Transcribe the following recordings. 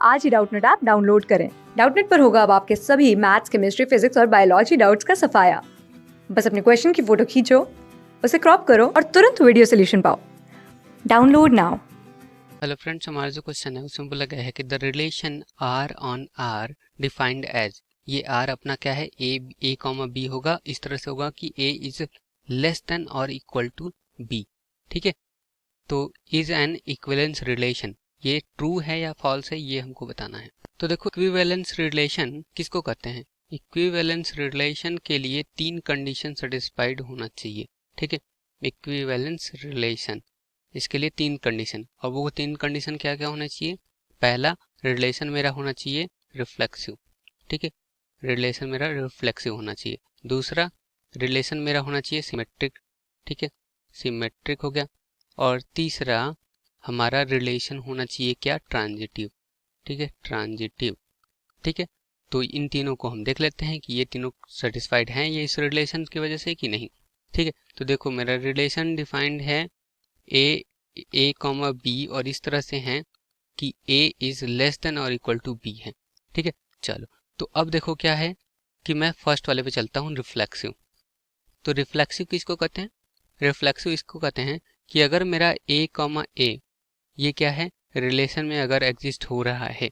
आज ही Doubtnut app download करें। Doubtnut पर होगा अब आपके सभी मैथ्स, केमिस्ट्री, फिजिक्स और बायोलॉजी डाउट्स का सफाया। बस अपने क्वेश्चन की फोटो खींचो, उसे क्रॉप करो और तुरंत वीडियो सोल्यूशन पाओ। Download now. हेलो फ्रेंड्स, हमारा जो क्वेश्चन है उसमें बोला गया है कि the relation R on R defined as, ये आर अपना क्या है, ए कॉमा बी होगा। इस तरह से होगा कि ए इज लेस देन और इक्वल टू बी। ठीक है, तो इज एन इक्विवेलेंस रिलेशन, ये ट्रू है या फॉल्स है ये हमको बताना है। तो देखो, इक्विवेलेंस रिलेशन किसको कहते हैं? इक्विवेलेंस रिलेशन के लिए तीन कंडीशन सेटिस्फाइड होना चाहिए। ठीक है, इक्विवेलेंस रिलेशन, इसके लिए तीन कंडीशन, और वो तीन कंडीशन क्या क्या होना चाहिए? पहला, रिलेशन मेरा होना चाहिए रिफ्लेक्सिव। ठीक है, रिलेशन मेरा रिफ्लेक्सिव होना चाहिए। दूसरा, रिलेशन मेरा होना चाहिए सिमेट्रिक। ठीक है, सिमेट्रिक हो गया। और तीसरा, हमारा रिलेशन होना चाहिए क्या? ट्रांजिटिव। ठीक है, ट्रांजिटिव। ठीक है, तो इन तीनों को हम देख लेते हैं कि ये तीनों सेटिस्फाइड हैं ये इस रिलेशन की वजह से कि नहीं। ठीक है, तो देखो मेरा रिलेशन डिफाइंड है ए कॉमा बी, और इस तरह से हैं कि ए इज लेस देन और इक्वल टू बी है। ठीक है, चलो तो अब देखो क्या है कि मैं फर्स्ट वाले पे चलता हूँ, रिफ्लेक्सिव। तो रिफ्लेक्सिव किसको कहते हैं? रिफ्लेक्सिव इसको कहते हैं कि अगर मेरा ए कॉमा ए ये क्या है, रिलेशन में अगर एग्जिस्ट हो रहा है,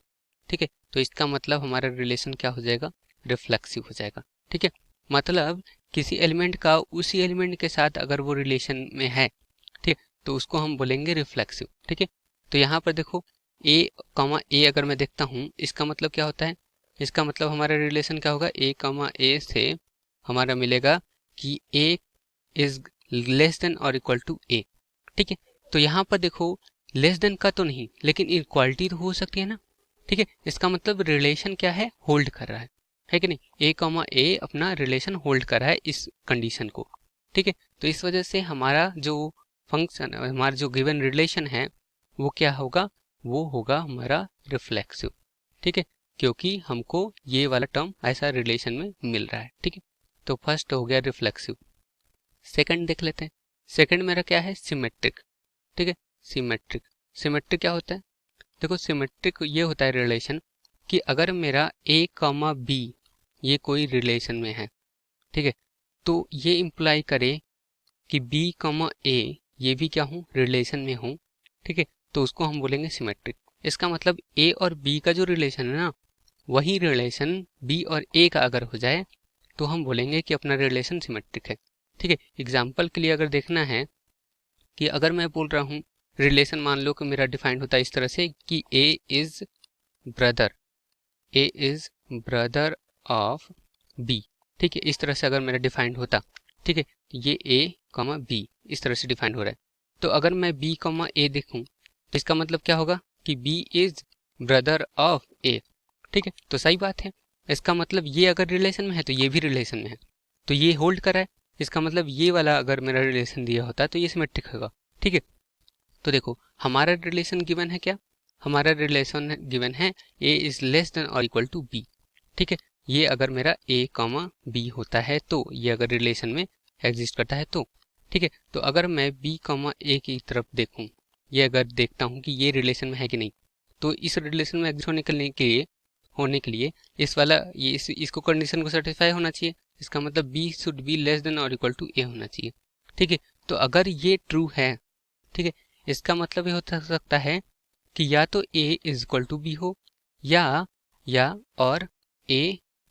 ठीक है, तो इसका मतलब हमारा रिलेशन क्या हो जाएगा? रिफ्लेक्सिव हो जाएगा। ठीक है, मतलब किसी एलिमेंट का उसी एलिमेंट के साथ अगर वो रिलेशन में है, ठीक है, तो उसको हम बोलेंगे रिफ्लेक्सिव। ठीक है, तो यहाँ पर देखो ए कॉमा ए अगर मैं देखता हूँ, इसका मतलब क्या होता है? इसका मतलब हमारा रिलेशन क्या होगा? ए कॉमा ए से हमारा मिलेगा कि ए इज लेस देन और इक्वल टू ए। ठीक है, तो यहाँ पर देखो लेस देन का तो नहीं, लेकिन इक्वालिटी तो हो सकती है ना। ठीक है, इसका मतलब रिलेशन क्या है? होल्ड कर रहा है कि नहीं? ए कॉमा ए अपना रिलेशन होल्ड कर रहा है इस कंडीशन को। ठीक है, तो इस वजह से हमारा जो फंक्शन, हमारा जो गिवन रिलेशन है वो क्या होगा? वो होगा हमारा रिफ्लेक्सिव। ठीक है, क्योंकि हमको ये वाला टर्म ऐसा रिलेशन में मिल रहा है। ठीक है, तो फर्स्ट हो गया रिफ्लेक्सिव। सेकंड देख लेते हैं। सेकंड मेरा क्या है? सिमेट्रिक। ठीक है, सिमेट्रिक। सिमेट्रिक क्या होता है? देखो, सिमेट्रिक ये होता है रिलेशन कि अगर मेरा ए कॉमा बी ये कोई रिलेशन में है, ठीक है, तो ये इम्प्लाई करे कि बी कॉमा ए ये भी क्या हूँ? रिलेशन में हूँ। ठीक है, तो उसको हम बोलेंगे सिमेट्रिक। इसका मतलब ए और बी का जो रिलेशन है ना, वही रिलेशन बी और ए का अगर हो जाए तो हम बोलेंगे कि अपना रिलेशन सिमेट्रिक है। ठीक है, एग्जाम्पल के लिए अगर देखना है कि अगर मैं बोल रहा हूँ रिलेशन, मान लो कि मेरा डिफाइंड होता है इस तरह से कि A is brother, A is brother of B. ठीक है, इस तरह से अगर मेरा डिफाइंड होता, ठीक है, ये ए कॉमा बी इस तरह से डिफाइंड हो रहा है, तो अगर मैं बी कॉमा ए देखूं तो इसका मतलब क्या होगा कि बी इज ब्रदर ऑफ ए। ठीक है, तो सही बात है। इसका मतलब ये अगर रिलेशन में है तो ये भी रिलेशन में है, तो ये होल्ड कर रहा है। इसका मतलब ये वाला अगर मेरा रिलेशन दिया होता तो ये सिमेट्रिक होगा। ठीक है, तो देखो हमारा रिलेशन गिवन है क्या? हमारा रिलेशन गिवन है ए इज लेस देन और इक्वल टू बी। ठीक है, ये अगर मेरा ए कॉमा बी होता है तो, ये अगर रिलेशन में एग्जिस्ट करता है तो। ठीक है, तो अगर मैं बी कॉमा ए की तरफ देखूं, ये अगर देखता हूं कि ये रिलेशन में है कि नहीं, तो इस रिलेशन में एग्जिस्ट होने के लिए इस वाला ये इसको कंडीशन को सेटिस्फाई होना चाहिए। इसका मतलब b should be less than और इक्वल टू ए होना चाहिए। ठीक है, तो अगर ये ट्रू है, ठीक है, इसका मतलब ये हो सकता है कि या तो a is equal to b हो, या और a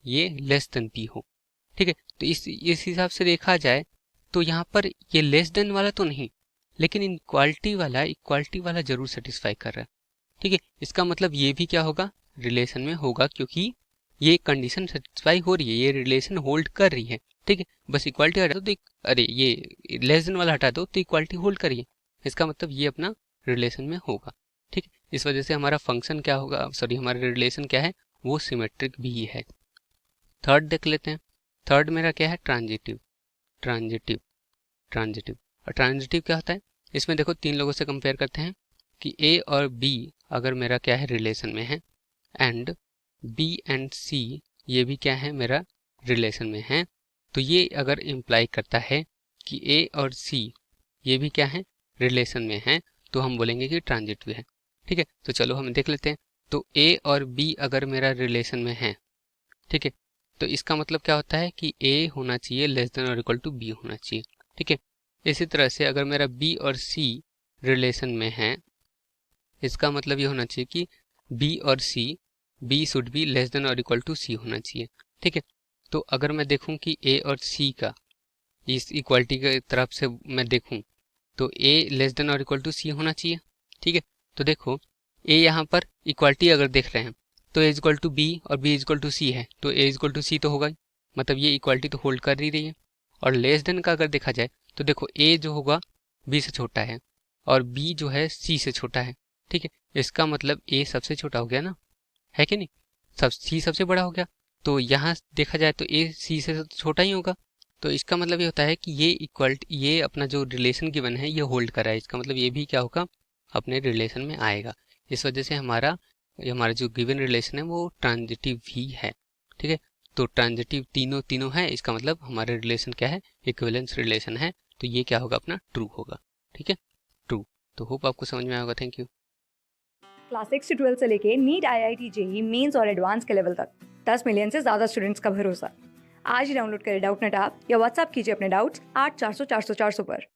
ये लेस देन b हो। ठीक है, तो इस हिसाब से देखा जाए तो यहाँ पर ये लेस देन वाला तो नहीं, लेकिन इक्वालिटी वाला जरूर सेटिस्फाई कर रहा है। ठीक है, इसका मतलब ये भी क्या होगा? रिलेशन में होगा, क्योंकि ये कंडीशन सेटिस्फाई हो रही है, ये रिलेशन होल्ड कर रही है। ठीक है, बस इक्वालिटी हटा दो तो अरे ये लेस देन वाला हटा दो तो इक्वालिटी होल्ड करिए, इसका मतलब ये अपना रिलेशन में होगा। ठीक है, इस वजह से हमारा फंक्शन क्या होगा, सॉरी हमारा रिलेशन क्या है? वो सिमेट्रिक भी है। थर्ड देख लेते हैं। थर्ड मेरा क्या है? ट्रांजिटिव। ट्रांजिटिव ट्रांजिटिव और ट्रांजिटिव क्या होता है? इसमें देखो तीन लोगों से कंपेयर करते हैं कि ए और बी अगर मेरा क्या है? रिलेशन में है, एंड बी एंड सी ये भी क्या है? मेरा रिलेशन में है, तो ये अगर इम्प्लाई करता है कि ए और सी ये भी क्या है? रिलेशन में है, तो हम बोलेंगे कि ट्रांजिटिव है। ठीक है, तो चलो हम देख लेते हैं। तो ए और बी अगर मेरा रिलेशन में है, ठीक है, तो इसका मतलब क्या होता है कि ए होना चाहिए लेस देन और इक्वल टू बी होना चाहिए, ठीक है। इसी तरह से अगर मेरा बी और सी रिलेशन में है, इसका मतलब ये होना चाहिए कि बी और C, B should be less than और इक्वल टू सी होना चाहिए, ठीक है। तो अगर मैं देखूं कि ए और सी का इस इक्वालिटी की तरफ से मैं देखूं तो ए लेस देन और इक्वल टू सी होना चाहिए, ठीक है। तो देखो ए यहाँ पर इक्वालिटी अगर देख रहे हैं तो ए इक्वल टू बी और बी इक्वल टू सी है, तो ए इक्वल टू सी तो होगा ही, मतलब ये इक्वालिटी तो होल्ड कर ही रही है। और लेस देन का अगर देखा जाए तो देखो ए जो होगा बी से छोटा है और बी जो है सी से छोटा है, ठीक है। इसका मतलब ए सबसे छोटा हो गया ना, है कि नहीं, सी सबसे बड़ा हो गया, तो यहाँ देखा जाए तो ए सी से तो छोटा ही होगा। तो इसका मतलब ये होता है कि ये अपना जो रिलेशन गिवन है ये होल्ड कर रहा है, इसका मतलब ये भी क्या होगा, अपने रिलेशन में आएगा। इस वजह से हमारा जो गिवन रिलेशन है वो ट्रांजिटिव ही है, ठीक है। तो ट्रांजिटिव तीनों है, इसका मतलब हमारा रिलेशन क्या है, इक्विवेलेंस रिलेशन है, तो ये क्या होगा, अपना ट्रू होगा, ठीक है, ट्रू। तो होप आपको समझ में आया होगा। Thank you. क्लास 6 से 12 से लेके नीट, IIT, जेईई मेंस और एडवांस के लेवल तक 10 मिलियन से ज्यादा स्टूडेंट्स का भरोसा। आज ही डाउनलोड करें डाउटनेट ऐप या व्हाट्सएप कीजिए अपने डाउट्स 8400 400 400 पर।